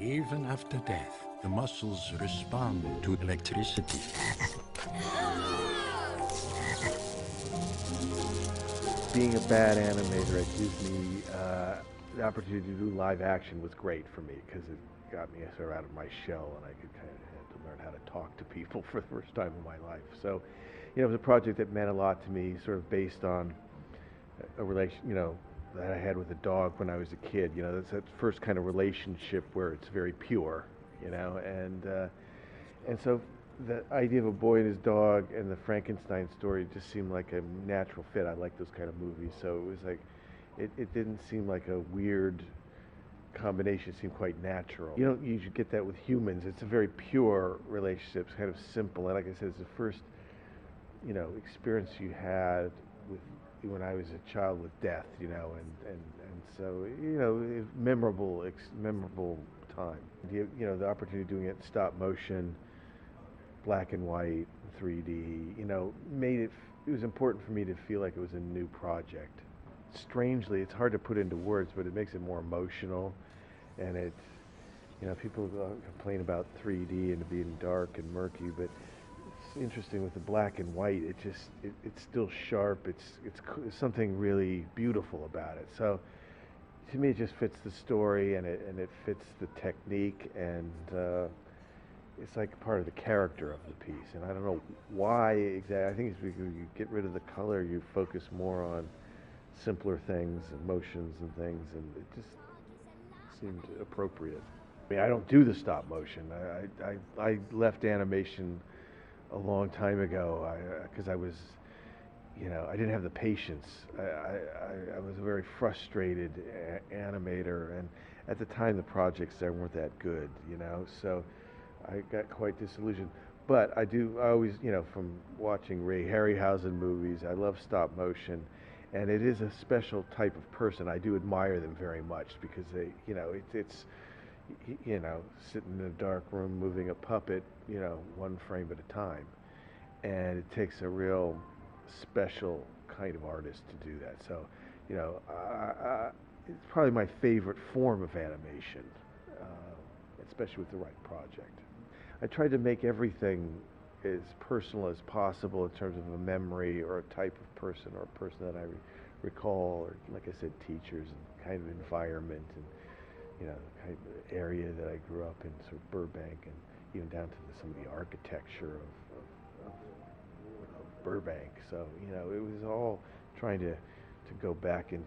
Even after death, the muscles respond to electricity. Being a bad animator at Disney, the opportunity to do live action was great for me because it got me sort of out of my shell, and I could kind of had to learn how to talk to people for the first time in my life. So, it was a project that meant a lot to me, sort of based on a relation, that I had with a dog when I was a kid. That's that first kind of relationship where it's very pure, and so the idea of a boy and his dog and the Frankenstein story just seemed like a natural fit. I like those kind of movies, so it was like, it didn't seem like a weird combination. It seemed quite natural. You don't usually get that with humans. It's a very pure relationship, it's kind of simple, and like I said, it's the first, experience you had with when I was a child with death, and so memorable time. The opportunity of doing it in stop motion, black and white, 3D, made it. It was important for me to feel like it was a new project. Strangely, it's hard to put into words, but it makes it more emotional, and people complain about 3D and being dark and murky, but it's interesting with the black and white. It's still sharp. It's something really beautiful about it. So to me, it just fits the story, and it fits the technique, and it's like part of the character of the piece. And I don't know why exactly. I think it's because you get rid of the color, you focus more on simpler things, emotions and things, and it just seemed appropriate. I mean, I don't do the stop motion. I left animation a long time ago because I was, I didn't have the patience. I was a very frustrated animator, and at the time the projects there weren't that good, so I got quite disillusioned. But I always, from watching Ray Harryhausen movies, I love stop motion, and it is a special type of person. I do admire them very much because they, it's sitting in a dark room moving a puppet, one frame at a time. And it takes a real special kind of artist to do that. So, it's probably my favorite form of animation, especially with the right project. I tried to make everything as personal as possible in terms of a memory or a type of person or a person that I recall, or like I said, teachers and kind of environment and the kind of area that I grew up in, sort of Burbank, and even down to some of the architecture of Burbank. So it was all trying to go back and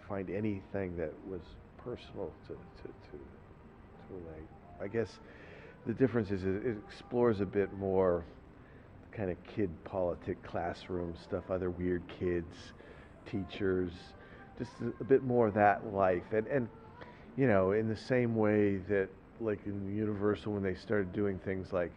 find anything that was personal to relate. I guess the difference is it explores a bit more the kind of kid politic classroom stuff, other weird kids, teachers, just a bit more of that life. And in the same way that, like in Universal, when they started doing things like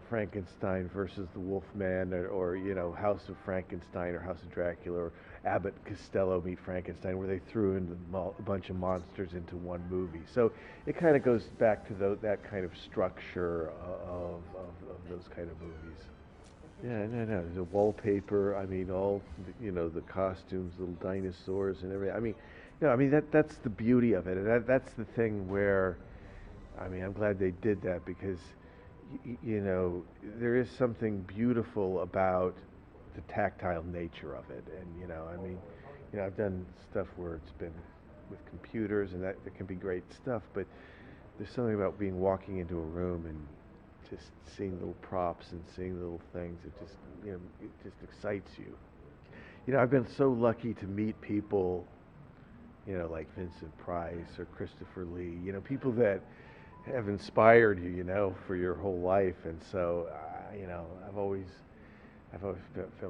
Frankenstein versus the Wolfman, or House of Frankenstein or House of Dracula, or Abbott and Costello meet Frankenstein, where they threw in a bunch of monsters into one movie. So it kind of goes back to that kind of structure of those kind of movies. Yeah, no. The wallpaper. I mean, all the costumes, little dinosaurs and everything. That's the beauty of it, and that's the thing where, I'm glad they did that because, there is something beautiful about the tactile nature of it, and I've done stuff where it's been with computers, and that can be great stuff, but there's something about walking into a room and just seeing little props and seeing little things. It just excites you. I've been so lucky to meet people, like Vincent Price or Christopher Lee, people that have inspired you, for your whole life. And so, I've always felt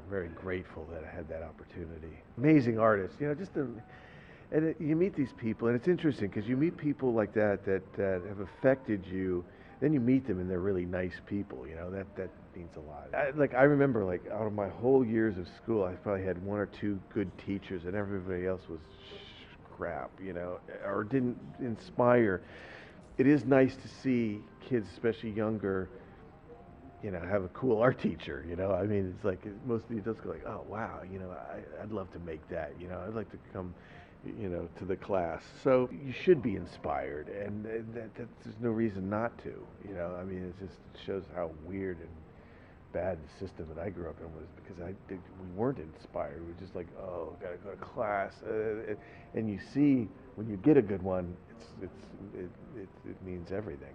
very grateful that I had that opportunity. Amazing artists, you meet these people, and it's interesting because you meet people like that have affected you. Then you meet them, and they're really nice people. That means a lot. I remember, out of my whole years of school, I probably had one or two good teachers, and everybody else was crap, or didn't inspire. It is nice to see kids, especially younger, have a cool art teacher. It's like most of the adults go like, oh wow, I'd love to make that. I'd like to come to the class. So you should be inspired, and there's no reason not to. I mean, it just shows how weird and bad the system that I grew up in was, because we weren't inspired. We were just like, oh, gotta go to class, and you see when you get a good one, it means everything.